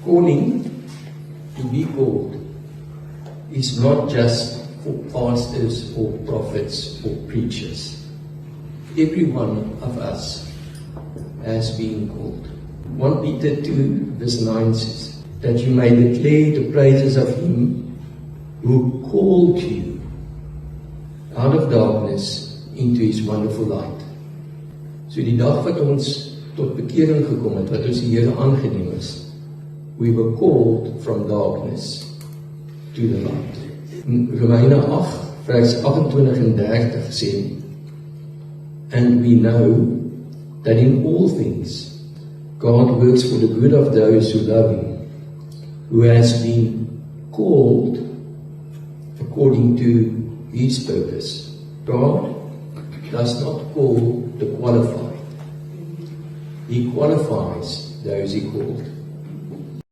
Calling, to be called, is not just for pastors or prophets or preachers. Every one of us has been called. 1 Peter 2 verse 9 says, that you may declare the praises of Him who called you out of darkness into His wonderful light. So die dag wat ons tot bekering gekom het, wat ons die Here aangeneem is, we were called from darkness to the light. In Romeine 8 vers 28 en 30 sê, and we know that in all things God works for the good of those who love Him, who has been called according to His purpose. God does not call the qualified. He qualifies those He called.